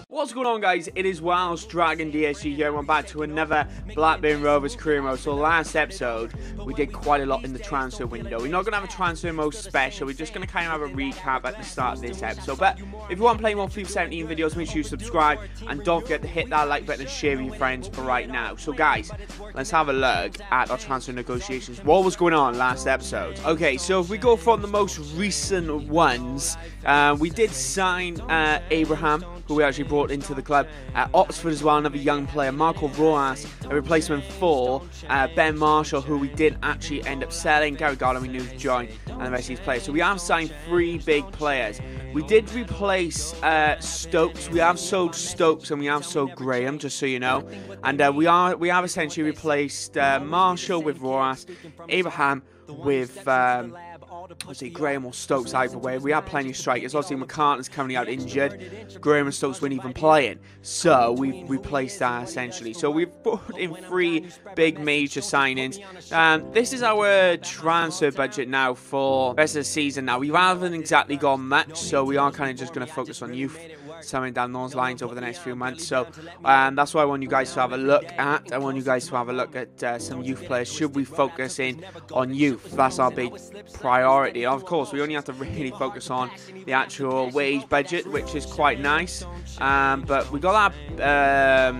What's going on, guys? It is WelshDragonDSG here, and we're back to another Blackburn Rovers Career Mode. So last episode, we did quite a lot in the transfer window. We're not going to have a transfer mode special, we're just going to kind of have a recap at the start of this episode. But if you want to play more FIFA 17 videos, make sure you subscribe, and don't forget to hit that like button and share with your friends right now. So guys, let's have a look at our transfer negotiations. What was going on last episode? Okay, so if we go from the most recent ones, we did sign Abraham, who we actually brought into the club. Oxford as well, another young player. Marco Rojas, a replacement for Ben Marshall, who we did actually end up selling. Gary Garland, we knew to join, and the rest of these players. So we have signed 3 big players. We did replace Stokes. We have sold Stokes and we have sold Graham, just so you know. And we have essentially replaced Marshall with Rojas, Abraham with obviously Graham or Stokes, either way. We have plenty of strikers. Obviously McCarten's currently out injured. Graham and Stokes weren't even playing, so we've replaced that essentially. So we've put in 3 big major signings. This is our transfer budget now for the rest of the season. Now we haven't exactly got much, so we are kind of just going to focus on youth, something down those lines over the next few months. So that's what I want you guys to have a look at. I want you guys to have a look at some youth players. Should we focus in on youth? That's our big priority. Of course, we only have to really focus on the actual wage budget, which is quite nice. But we got that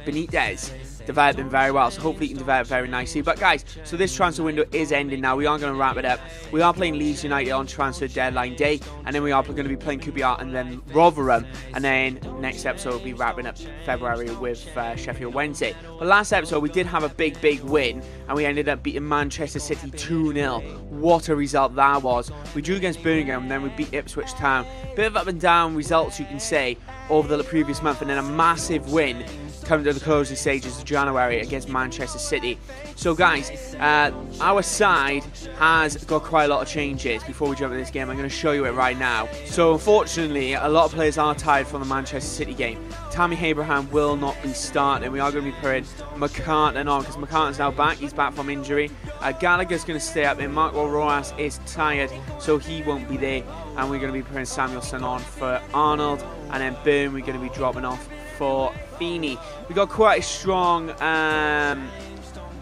Benitez developing very well, so hopefully he can develop very nicely. But guys, so this transfer window is ending now. We are going to wrap it up. We are playing Leeds United on transfer deadline day, and then we are going to be playing QPR and then Rotherham, and then next episode we'll be wrapping up February with Sheffield Wednesday. But last episode we did have a big win, and we ended up beating Manchester City 2-0. What a result that was. We drew against Birmingham, and then we beat Ipswich Town. Bit of up and down results, you can say, over the previous month, and then a massive win coming to the closing stages of January against Manchester City. So guys, our side has got quite a lot of changes. Before we jump into this game, I'm going to show you it right now. So unfortunately, a lot of players are tired from the Manchester City game. Tammy Abraham will not be starting. We are going to be putting McCarten on, because McCarten's now back. He's back from injury. Gallagher's going to stay up, and Marco Rojas is tired, so he won't be there. And we're going to be putting Samuelson on for Arnold, and then boom, we're going to be dropping off for Feeney. We got quite a strong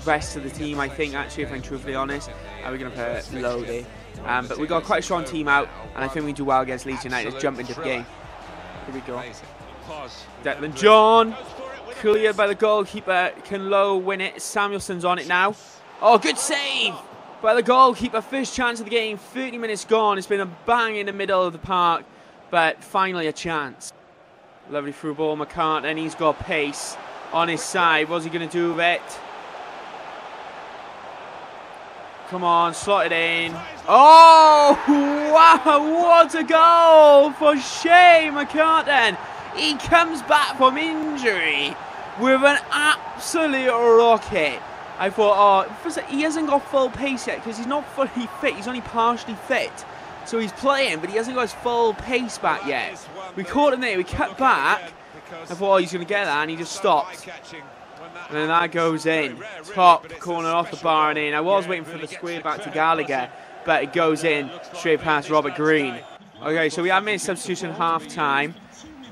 rest of the team, I think, actually, if I'm truthfully honest. We're going to put Lodi. But we got quite a strong team out, and I think we do well against Leeds United. Let's jump into the game. Here we go. Declan John, cleared by the goalkeeper. Can Lowe win it? Samuelson's on it now. Oh, good save by the goalkeeper. First chance of the game. 30 minutes gone. It's been a bang in the middle of the park, but finally a chance. Lovely through ball, McCarten, and he's got pace on his side. What's he going to do with it? Come on, slot it in. Oh, wow, what a goal for Shea McCarten. He comes back from injury with an absolute rocket. I thought, oh, he hasn't got full pace yet because he's not fully fit. He's only partially fit. So he's playing, but he hasn't got his full pace back yet. We caught him there, we cut back. I thought, oh, he's going to get that, and he just stopped. And then that goes in. Top corner off the bar and in. I was waiting for the square back to Gallagher, but it goes in straight past Robert Green. Okay, so we have made a substitution half time.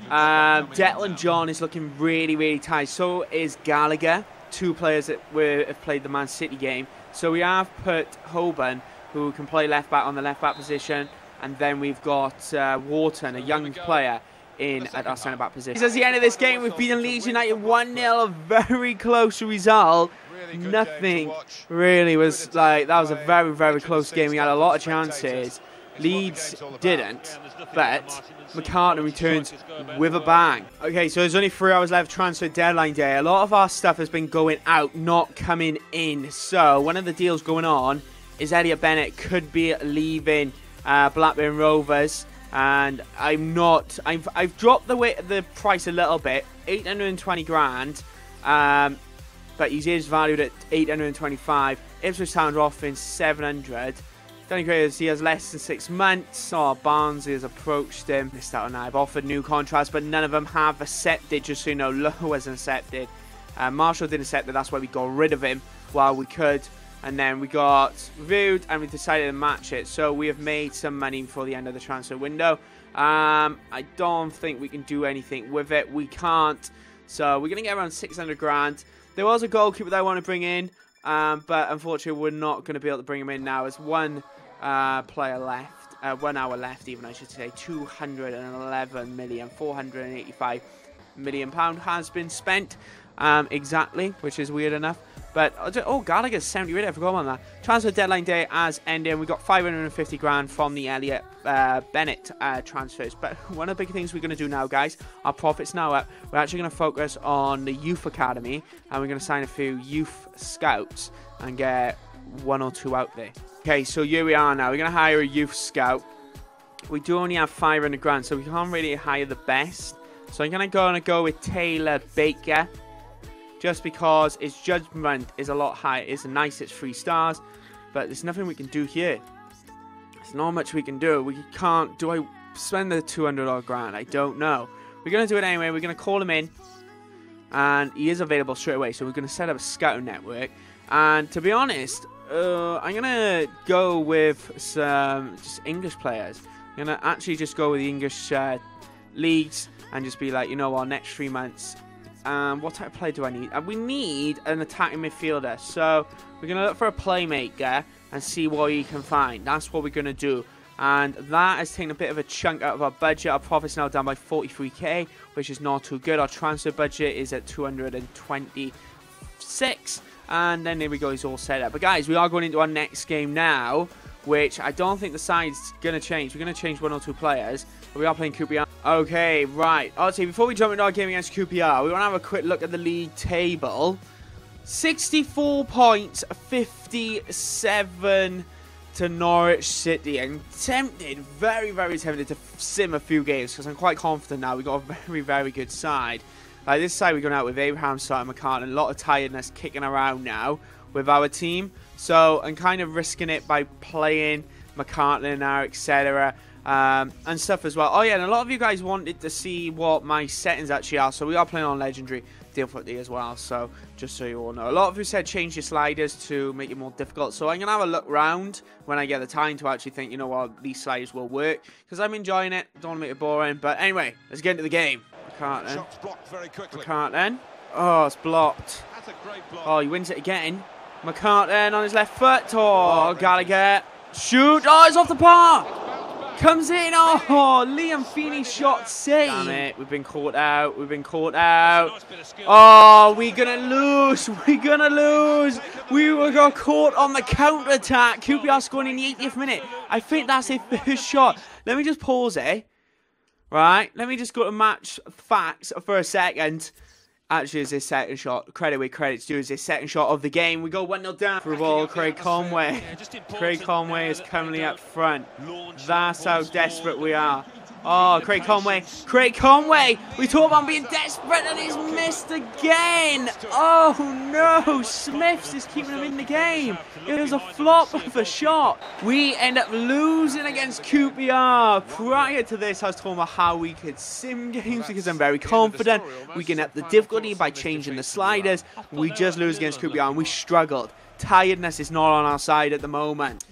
Declan John is looking really tight. So is Gallagher. 2 players that have played the Man City game. So we have put Holborn, who can play left back on the left back position, and then we've got Wharton, a young player, in at our centre back position. At the end of this game, we've beaten Leeds United 1-0, a very close result. Nothing really was like, that was a very close game. We had a lot of chances. Leeds didn't, but McCarten returns with a bang. Okay, so there's only 3 hours left transfer deadline day. A lot of our stuff has been going out, not coming in. So one of the deals going on is Elliot Bennett could be leaving Blackburn Rovers, and I've dropped the price a little bit, 820 grand, but he is valued at 825. Ipswich Town are offering 700. Danny Gray, he has less than 6 months. Oh, Barnsley has approached him. Missed out on that. I've offered new contracts, but none of them have accepted. Just so you know, Lowe hasn't accepted. Marshall didn't accept it. That's why we got rid of him while we could. and then we got reviewed and we decided to match it. So we have made some money before the end of the transfer window. I don't think we can do anything with it. We can't. So we're going to get around 600 grand. There was a goalkeeper that I want to bring in, but unfortunately we're not going to be able to bring him in now. There's one player left, 1 hour left even, I should say. 211 million, 485 million pound has been spent exactly, which is weird enough. But, oh, Gallagher's 70 rid, I forgot about that. Transfer deadline day as ended. We got 550 grand from the Elliot Bennett transfers. But one of the big things we're going to do now, guys, our profits now up. We're actually going to focus on the youth academy, and we're going to sign a few youth scouts and get 1 or 2 out there. Okay, so here we are now. We're going to hire a youth scout. We do only have 500 grand, so we can't really hire the best. So I'm going to go with Taylor Baker, just because his judgment is a lot higher. It's nice, it's 3 stars, but there's nothing we can do here. There's not much we can do. We can't. Do I spend the 200 odd grand? I don't know. We're going to do it anyway. We're going to call him in, and he is available straight away. So we're going to set up a scouting network. And to be honest, I'm going to go with some just English players. I'm going to actually just go with the English leagues and just be like, you know what, next 3 months. What type of player do I need? We need an attacking midfielder. So we're going to look for a playmaker and see what he can find. That's what we're going to do. And that has taken a bit of a chunk out of our budget. Our profit's now down by 43k, which is not too good. Our transfer budget is at 226. And then there we go, it's all set up. But guys, we are going into our next game now, which I don't think the side's going to change. We're going to change 1 or 2 players. But we are playing QPR. Okay, right. Obviously, before we jump into our game against QPR, we want to have a quick look at the league table. 64 points, 57 to Norwich City. I'm tempted, very, very tempted to sim a few games because I'm quite confident now. We've got a very, very good side. This side we're going out with Abraham, starting McCarten. A lot of tiredness kicking around now with our team. So I'm kind of risking it by playing McCarten now, etc. And stuff as well. Oh yeah, and a lot of you guys wanted to see what my settings actually are, so we are playing on legendary difficulty as well, so just so you all know. A lot of you said change your sliders to make it more difficult, so I'm gonna have a look round when I get the time to actually think, you know what, these sliders will work, because I'm enjoying it. Don't want to make it boring. But anyway, let's get into the game. McCarten. Oh, it's blocked. Oh, he wins it again. McCarten on his left foot. Oh, Gallagher. Shoot. Oh, it's off the park. Comes in. Oh, Liam Feeney's shot save. Damn it. We've been caught out. We've been caught out. Oh, we're going to lose. We're going to lose. We got caught on the counter-attack. QPR scoring in the 80th minute. I think that's their first shot. Let me just pause it. Right. Let me just go to match facts for a second. Actually, it's his second shot. Credit where credit's due. Is his second shot of the game. We go 1-0 down for a ball. Craig Conway. Craig Conway is currently up front. That's how desperate we are. Oh, Craig Conway. Craig Conway. We talk about being desperate and he's missed again. Oh, no. Smiths is keeping him in the game. It was a flop of a shot. We end up losing against QPR. Prior to this, I was talking about how we could sim games because I'm very confident. We can up the difficulty by changing the sliders. We just lose against QPR and we struggled. Tiredness is not on our side at the moment.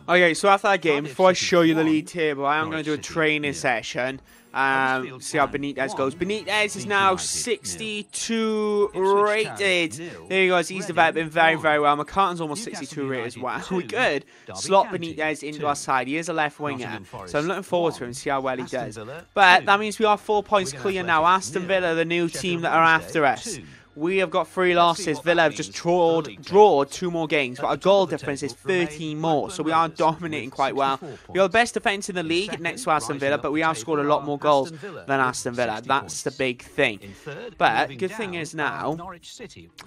Okay, so after that game, before I show you the league table, I am going to do a training session. See how Benitez goes. Benitez is now 62 rated. There he goes. He's developing very, very well. McCarten's almost 62 rated as well. We could slot Benitez into our side. He is a left winger, so I'm looking forward to him and see how well he does. But that means we are 4 points clear now. Aston Villa, the new team that are after us. We have got 3 losses. Villa have just drawed 2 more games, but our goal difference is 13 more, so we are dominating quite well. We are the best defence in the league next to Aston Villa, but we have scored a lot more goals than Aston Villa. That's the big thing. But good thing is now, let's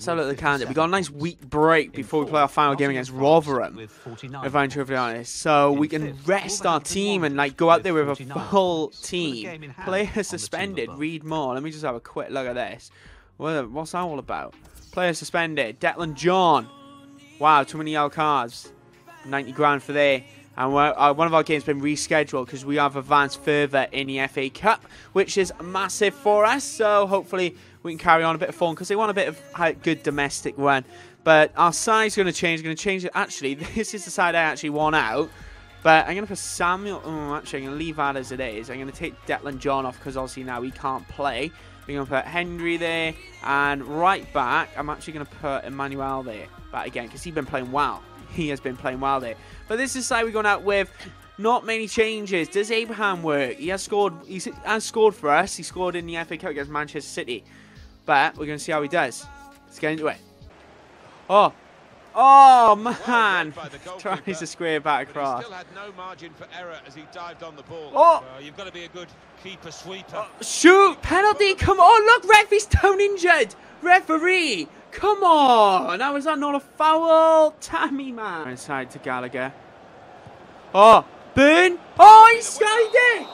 have a look at the calendar. We got a nice week break before we play our final game against Rotherham, if I'm truthfully honest. So we can rest our team and like go out there with a full team. Player suspended. Read more. Let me just have a quick look at this. What's that all about? Player suspended. Declan John. Wow, too many yellow cards. 90 grand for there. And one of our games has been rescheduled because we have advanced further in the FA Cup, which is massive for us. So hopefully we can carry on a bit of fun because they want a bit of a good domestic run. But our side's going to change. Going to change it. Actually, this is the side I actually want out. But I'm going to put Samuel... Oh, actually, I'm going to leave that as it is. I'm going to take Declan John off because obviously now he can't play. We're going to put Henry there. And right back, I'm actually going to put Emmanuel there. Back again because he's been playing well. He has been playing well there. But this is the side we're going out with. Not many changes. Does Abraham work? He has scored. He has scored for us. He scored in the FA Cup against Manchester City. But we're going to see how he does. Let's get into it. Oh. Oh, man. Tries to square back across. Still had no margin for error as he dived on the ball. Oh. You've got to be a good keeper sweeper. Oh, shoot. Penalty. Come on. Look, ref. He's down injured. Referee. Come on. Now, is that not a foul? Tammy, man. Inside to Gallagher. Oh. Burn. Oh, he skied it.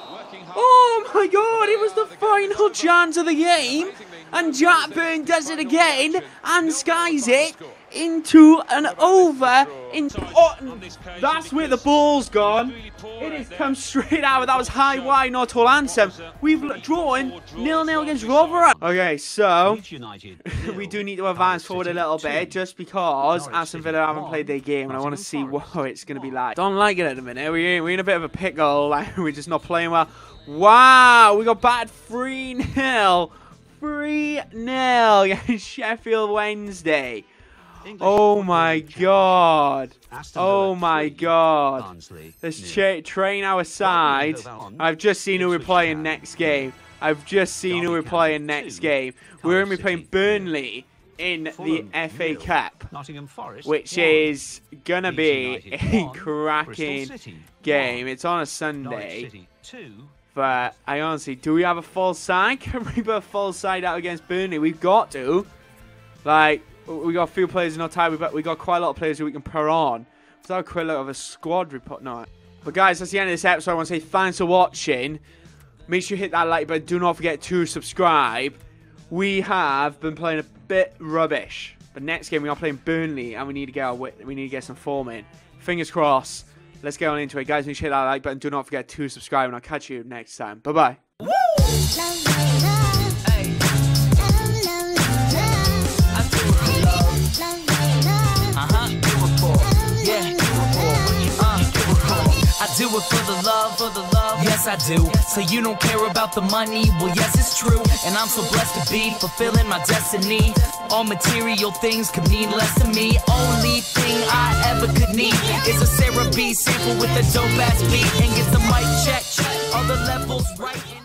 Oh, my God. It was the final chance of the game. And Jack Byrne does it again and skies it into an over. Oh, that's where the ball's gone. It has come straight out. That was high, wide, not tall answer. We've drawn 0-0 against Rotherham. Okay, so we do need to advance forward a little bit just because Aston Villa haven't played their game and I want to see what it's going to be like. Don't like it at the minute. We're in a bit of a pickle. Like, we're just not playing well. Wow, we got battered 3-0. 3-0 against Sheffield Wednesday. Oh my God. Oh my God. Let's train our side. I've just seen who we're playing next game. We're going to be playing Burnley in the FA Cup, which is going to be a cracking game. It's on a Sunday. But I honestly, do we have a full side? Can we put a full side out against Burnley? We've got to. Like, we got a few players in our time, but we got quite a lot of players who we can put on. Let's have a quick look of a squad report. No. But guys, that's the end of this episode. I want to say thanks for watching. Make sure you hit that like button. Do not forget to subscribe. We have been playing a bit rubbish. But next game we are playing Burnley, and we need to get some form in. Fingers crossed. Let's get on into it, guys. Make sure you hit that like button. Do not forget to subscribe, and I'll catch you next time. Bye-bye. I do it for the love, yes I do. So you don't care about the money, well yes it's true. And I'm so blessed to be fulfilling my destiny. All material things could mean less to me. Only thing I ever could need is a Sarah B sample with a dope ass beat. And get the mic check, all the levels right.